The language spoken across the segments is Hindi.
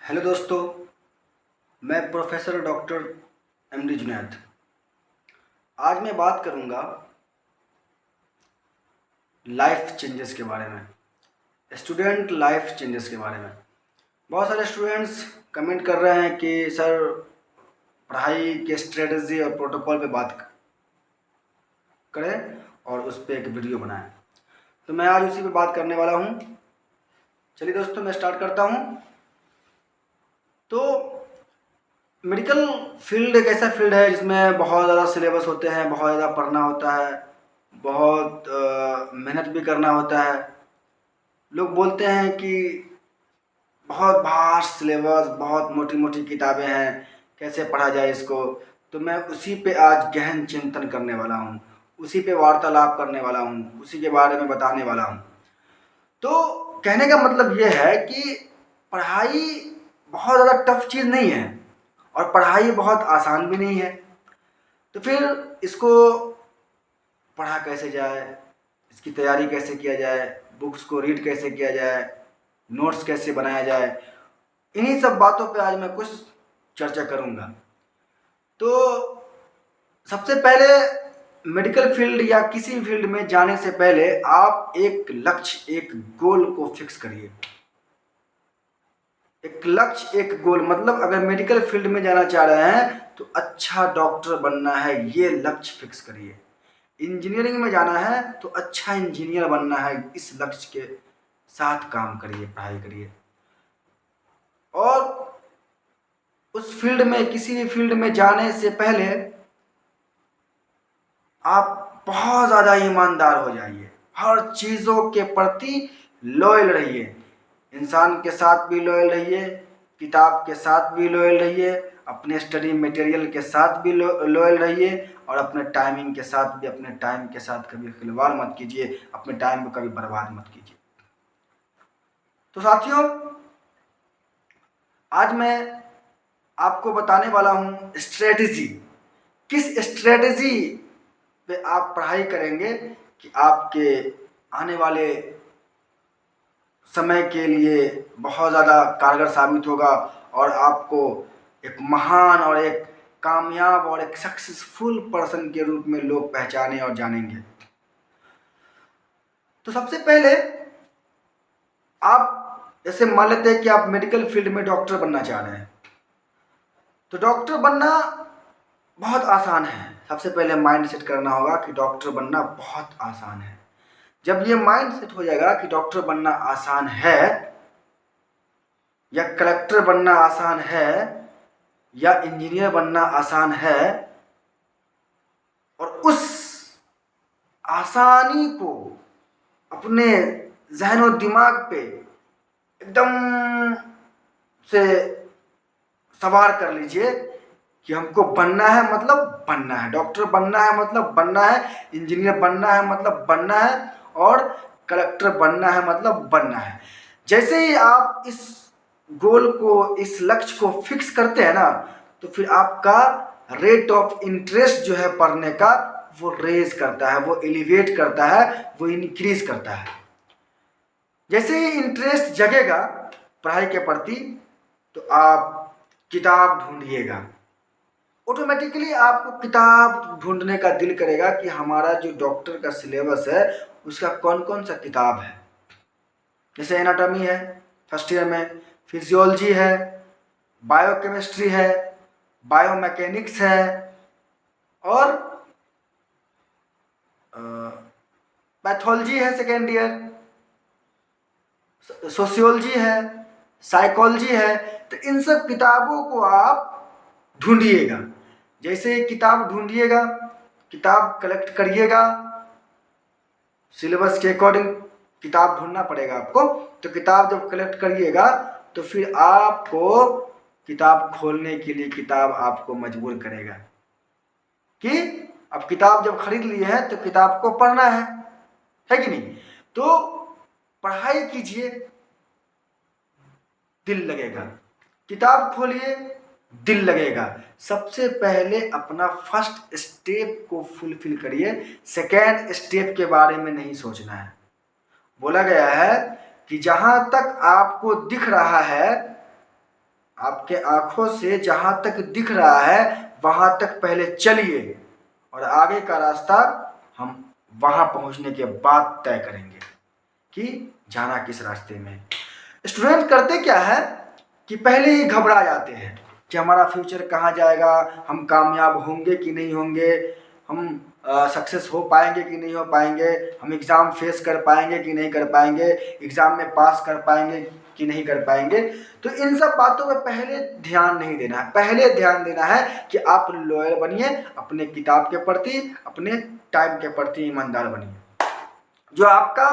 हेलो दोस्तों, मैं प्रोफेसर डॉक्टर एमडी जुनैद। आज मैं बात करूंगा लाइफ चेंजेस के बारे में, स्टूडेंट लाइफ चेंजेस के बारे में। बहुत सारे स्टूडेंट्स कमेंट कर रहे हैं कि सर पढ़ाई के स्ट्रेटजी और प्रोटोकॉल पे बात करें और उस पर एक वीडियो बनाएं। तो मैं आज उसी पे बात करने वाला हूं। चलिए दोस्तों, मैं स्टार्ट करता हूं। तो मेडिकल फील्ड एक ऐसा फील्ड है जिसमें बहुत ज़्यादा सिलेबस होते हैं, बहुत ज़्यादा पढ़ना होता है, बहुत मेहनत भी करना होता है। लोग बोलते हैं कि बहुत वास्ट सिलेबस, बहुत मोटी मोटी किताबें हैं, कैसे पढ़ा जाए इसको। तो मैं उसी पे आज गहन चिंतन करने वाला हूँ, उसी पे वार्तालाप करने वाला हूँ, उसी के बारे में बताने वाला हूँ। तो कहने का मतलब ये है कि पढ़ाई बहुत ज़्यादा टफ चीज़ नहीं है और पढ़ाई बहुत आसान भी नहीं है। तो फिर इसको पढ़ा कैसे जाए, इसकी तैयारी कैसे किया जाए, बुक्स को रीड कैसे किया जाए, नोट्स कैसे बनाया जाए, इन्हीं सब बातों पे आज मैं कुछ चर्चा करूँगा। तो सबसे पहले मेडिकल फील्ड या किसी फील्ड में जाने से पहले आप एक लक्ष्य, एक गोल को फिक्स करिए। एक लक्ष्य, एक गोल, मतलब अगर मेडिकल फील्ड में जाना चाह रहे हैं तो अच्छा डॉक्टर बनना है, ये लक्ष्य फिक्स करिए। इंजीनियरिंग में जाना है तो अच्छा इंजीनियर बनना है, इस लक्ष्य के साथ काम करिए, पढ़ाई करिए। और उस फील्ड में, किसी भी फील्ड में जाने से पहले आप बहुत ज़्यादा ईमानदार हो जाइए, हर चीज़ों के प्रति लॉयल रहिए। इंसान के साथ भी लॉयल रहिए, किताब के साथ भी लॉयल रहिए, अपने स्टडी मटेरियल के साथ भी लॉयल रहिए, और अपने टाइमिंग के साथ भी, अपने टाइम के साथ कभी खिलवाड़ मत कीजिए, अपने टाइम को कभी बर्बाद मत कीजिए। तो साथियों, आज मैं आपको बताने वाला हूँ स्ट्रेटजी। किस स्ट्रेटजी पे आप पढ़ाई करेंगे कि आपके आने वाले समय के लिए बहुत ज़्यादा कारगर साबित होगा और आपको एक महान और एक कामयाब और एक सक्सेसफुल पर्सन के रूप में लोग पहचाने और जानेंगे। तो सबसे पहले आप जैसे मान लेते हैं कि आप मेडिकल फील्ड में डॉक्टर बनना चाह रहे हैं। तो डॉक्टर बनना बहुत आसान है। सबसे पहले माइंड सेट करना होगा कि डॉक्टर बनना बहुत आसान है। जब ये माइंड सेट हो जाएगा कि डॉक्टर बनना आसान है, या कलेक्टर बनना आसान है, या इंजीनियर बनना आसान है, और उस आसानी को अपने जहन और दिमाग पे एकदम से सवार कर लीजिए कि हमको बनना है, मतलब बनना है, डॉक्टर बनना है मतलब बनना है, इंजीनियर बनना है मतलब बनना है, और कलेक्टर बनना है मतलब बनना है। जैसे ही आप इस गोल को, इस लक्ष्य को फिक्स करते हैं ना, तो फिर आपका रेट ऑफ इंटरेस्ट जो है पढ़ने का, वो रेज करता है, वो एलिवेट करता है, वो इंक्रीज करता है। जैसे ही इंटरेस्ट जगेगा पढ़ाई के प्रति, तो आप किताब ढूंढिएगा। ऑटोमेटिकली आपको किताब ढूंढने का दिल करेगा कि हमारा जो डॉक्टर का सिलेबस है उसका कौन कौन सा किताब है। जैसे एनाटॉमी है फर्स्ट ईयर में, फिजियोलॉजी है, बायोकेमिस्ट्री है, बायोमैकेनिक्स है, और पैथोलॉजी है सेकेंड ईयर, सोशियोलॉजी है, साइकोलॉजी है। तो इन सब किताबों को आप ढूंढिएगा। जैसे ही किताब ढूंढिएगा, किताब कलेक्ट करिएगा, सिलेबस के अकॉर्डिंग किताब ढूंढना पड़ेगा आपको। तो किताब जब कलेक्ट करिएगा तो फिर आपको किताब खोलने के लिए किताब आपको मजबूर करेगा कि अब किताब जब खरीद लिए हैं तो किताब को पढ़ना है कि नहीं। तो पढ़ाई कीजिए, दिल लगेगा, किताब खोलिए, दिल लगेगा। सबसे पहले अपना फर्स्ट स्टेप को फुलफिल करिए, सेकेंड स्टेप के बारे में नहीं सोचना है। बोला गया है कि जहां तक आपको दिख रहा है आपके आंखों से जहां तक दिख रहा है वहां तक पहले चलिए और आगे का रास्ता हम वहां पहुंचने के बाद तय करेंगे कि जाना किस रास्ते में। स्टूडेंट करते क्या है कि पहले ही घबरा जाते हैं कि हमारा फ्यूचर कहाँ जाएगा, हम कामयाब होंगे कि नहीं होंगे, हम सक्सेस हो पाएंगे कि नहीं हो पाएंगे, हम एग्ज़ाम फेस कर पाएंगे कि नहीं कर पाएंगे, एग्ज़ाम में पास कर पाएंगे कि नहीं कर पाएंगे। तो इन सब बातों में पहले ध्यान नहीं देना है। पहले ध्यान देना है कि आप लॉयल बनिए, अपने किताब के प्रति, अपने टाइम के प्रति ईमानदार बनिए। जो आपका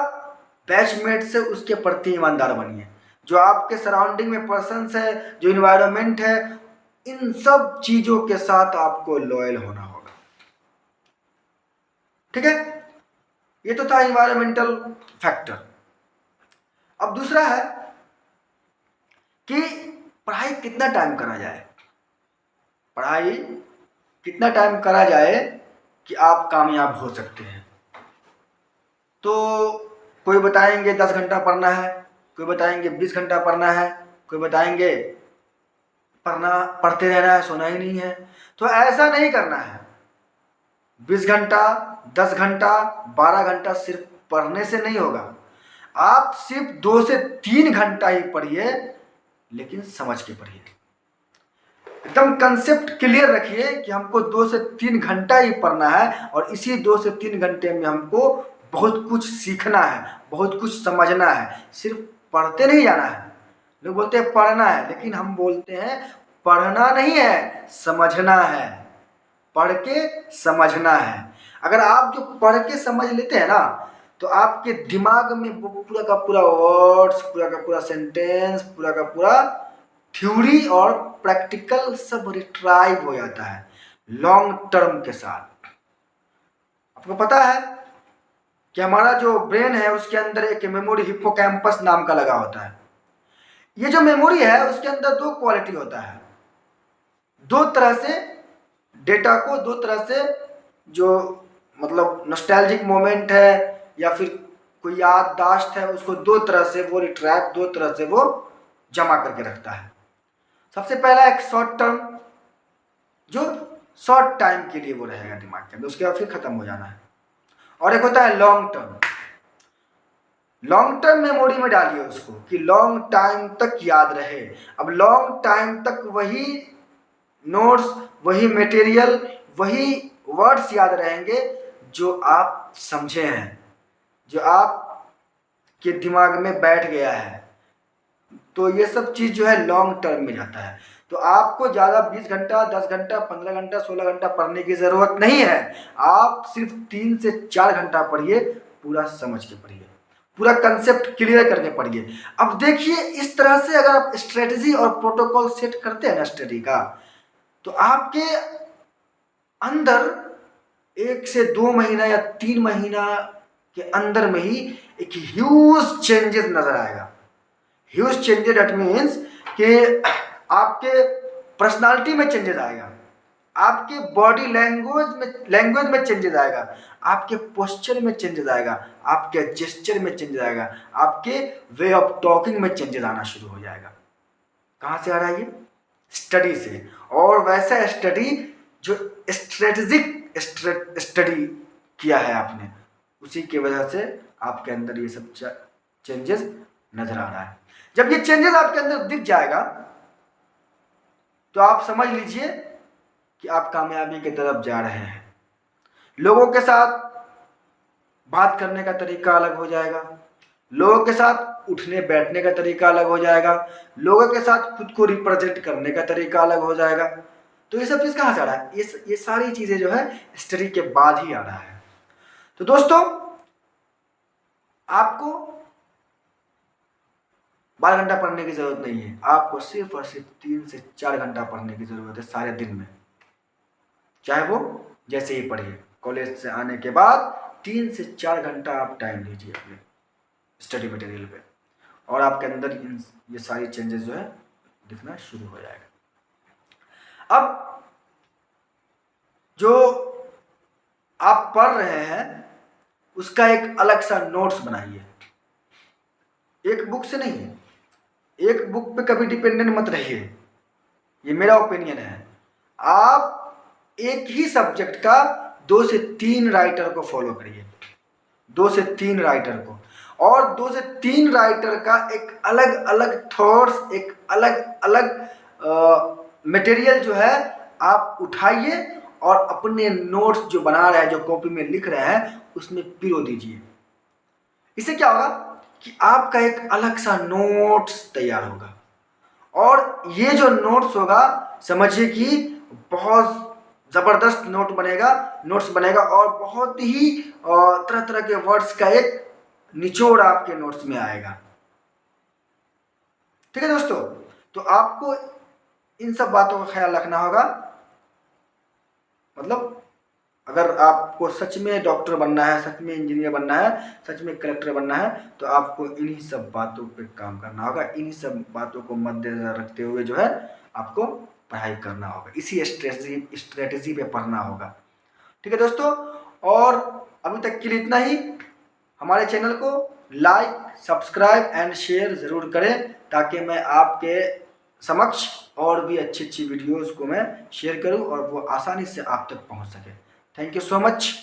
बैचमेट से उसके प्रति ईमानदार बनिए। जो आपके सराउंडिंग में पर्सन्स है, जो इन्वायरमेंट है, इन सब चीज़ों के साथ आपको लॉयल होना होगा। ठीक है, ये तो था इन्वायरमेंटल फैक्टर। अब दूसरा है कि पढ़ाई कितना टाइम करा जाए। पढ़ाई कितना टाइम करा जाए कि आप कामयाब हो सकते हैं। तो कोई बताएंगे 10 घंटा पढ़ना है, कोई बताएंगे 20 घंटा पढ़ना है, कोई बताएंगे पढ़ते रहना है, सोना ही नहीं है। तो ऐसा नहीं करना है। 20 घंटा, 10 घंटा, 12 घंटा सिर्फ पढ़ने से नहीं होगा। आप सिर्फ 2 से 3 घंटा ही पढ़िए, लेकिन समझ के पढ़िए। एकदम कंसेप्ट क्लियर रखिए कि हमको 2 से 3 घंटा ही पढ़ना है और इसी 2 से 3 घंटे में हमको बहुत कुछ सीखना है, बहुत कुछ समझना है। सिर्फ पढ़ते नहीं जाना है। लोग बोलते हैं पढ़ना है, लेकिन हम बोलते हैं पढ़ना नहीं है, समझना है। पढ़ के समझना है। अगर आप जो पढ़ के समझ लेते हैं ना, तो आपके दिमाग में वो पूरा का पूरा वर्ड्स, पूरा का पूरा सेंटेंस, पूरा का पूरा थ्योरी और प्रैक्टिकल सब रिट्राइव हो जाता है लॉन्ग टर्म के साथ। आपको पता है कि हमारा जो ब्रेन है उसके अंदर एक मेमोरी हिप्पोकैम्पस नाम का लगा होता है। ये जो मेमोरी है उसके अंदर 2 क्वालिटी होता है। 2 तरह से डेटा को, 2 तरह से जो मतलब नॉस्टैल्जिक मोमेंट है या फिर कोई याददाश्त है, उसको 2 तरह से वो रिट्रैक्ट, 2 तरह से वो जमा करके रखता है। सबसे पहला एक शॉर्ट टर्म, जो शॉर्ट टाइम के लिए वो रहेगा दिमाग के अंदर, उसके बाद फिर खत्म हो जाना है। और एक होता है long term. Long term memory में डालिए उसको कि लॉन्ग टाइम तक याद रहे। अब लॉन्ग टाइम तक वही नोट्स, वही मटेरियल, वही वर्ड्स याद रहेंगे जो आप समझे हैं, जो आपके दिमाग में बैठ गया है। तो ये सब चीज़ जो है लॉन्ग टर्म में जाता है। तो आपको ज़्यादा 20 घंटा, 10 घंटा, 15 घंटा, 16 घंटा पढ़ने की ज़रूरत नहीं है। आप सिर्फ 3 से 4 घंटा पढ़िए, पूरा समझ के पढ़िए, पूरा कंसेप्ट क्लियर करके पढ़िए। अब देखिए, इस तरह से अगर आप स्ट्रेटजी और प्रोटोकॉल सेट करते हैं ना स्टडी का, तो आपके अंदर 1 से 2 महीना या 3 महीना के अंदर में ही एक ह्यूज चेंजेस नजर आएगा। ह्यूज चेंजेस दैट मीन्स कि आपके पर्सनालिटी में चेंजेस आएगा, आपके बॉडी लैंग्वेज में चेंजेस आएगा, आपके पोस्चर में चेंजेस आएगा, आपके जेस्चर में चेंजेस आएगा, आपके वे ऑफ टॉकिंग में चेंजेस आना शुरू हो जाएगा। कहाँ से आ रहा है ये? स्टडी से। और वैसा स्टडी जो स्ट्रेटेजिक स्टडी किया है आपने, उसी की वजह से आपके अंदर ये सब चेंजेस नजर आ रहा है। जब ये चेंजेस आपके अंदर दिख जाएगा तो आप समझ लीजिए कि आप कामयाबी की तरफ जा रहे हैं। लोगों के साथ बात करने का तरीका अलग हो जाएगा, लोगों के साथ उठने बैठने का तरीका अलग हो जाएगा, लोगों के साथ खुद को रिप्रेजेंट करने का तरीका अलग हो जाएगा। तो ये सब चीज़ कहाँ से आ रहा है? ये सारी चीज़ें जो है स्टडी के बाद ही आ रहा है। तो दोस्तों, आपको 12 घंटा पढ़ने की ज़रूरत नहीं है, आपको सिर्फ और सिर्फ 3 से 4 घंटा पढ़ने की ज़रूरत है सारे दिन में। चाहे वो जैसे ही पढ़िए, कॉलेज से आने के बाद 3 से 4 घंटा आप टाइम लीजिए अपने स्टडी मटेरियल पे, और आपके अंदर ये सारी चेंजेस जो है दिखना शुरू हो जाएगा। अब जो आप पढ़ रहे हैं उसका एक अलग सा नोट्स बनाइए। एक बुक से नहीं, एक बुक पे कभी डिपेंडेंट मत रहिए। ये मेरा ओपिनियन है। आप एक ही सब्जेक्ट का 2 से 3 राइटर को फॉलो करिए, 2 से 3 राइटर को, और 2 से 3 राइटर का एक अलग अलग थॉट्स, एक अलग अलग मटेरियल जो है आप उठाइए और अपने नोट्स जो बना रहे हैं, जो कॉपी में लिख रहे हैं, उसमें पिरो दीजिए। इससे क्या होगा कि आपका एक अलग सा नोट्स तैयार होगा, और ये जो नोट्स होगा समझिए कि बहुत ज़बरदस्त नोट्स बनेगा और बहुत ही तरह तरह के वर्ड्स का एक निचोड़ आपके नोट्स में आएगा। ठीक है दोस्तों, तो आपको इन सब बातों का ख्याल रखना होगा। मतलब अगर आपको सच में डॉक्टर बनना है, सच में इंजीनियर बनना है, सच में कलेक्टर बनना है, तो आपको इन्हीं सब बातों पे काम करना होगा, इन्हीं सब बातों को मद्देनजर रखते हुए जो है आपको पढ़ाई करना होगा, इसी स्ट्रेटजी पे पढ़ना होगा। ठीक है दोस्तों, और अभी तक के लिए इतना ही। हमारे चैनल को लाइक, सब्सक्राइब एंड शेयर ज़रूर करें, ताकि मैं आपके समक्ष और भी अच्छी अच्छी वीडियोज़ को मैं शेयर करूं और वो आसानी से आप तक पहुंच सके। Thank you so much.